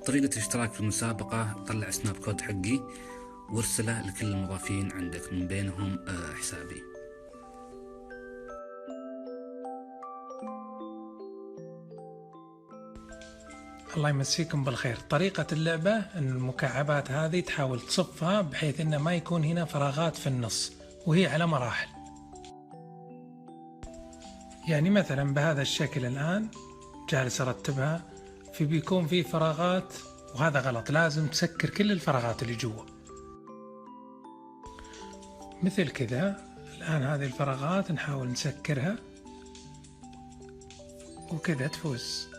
طريقة الاشتراك في المسابقة: طلع سناب كود حقي وارسله لكل المضافين عندك، من بينهم حسابي. الله يمسيكم بالخير. طريقة اللعبة أن المكعبات هذه تحاول تصفها بحيث أنه ما يكون هنا فراغات في النص، وهي على مراحل. يعني مثلا بهذا الشكل الآن جالس أرتبها، بيكون في فراغات، وهذا غلط، لازم تسكر كل الفراغات اللي جوا مثل كذا. الآن هذه الفراغات نحاول نسكرها وكذا تفوز.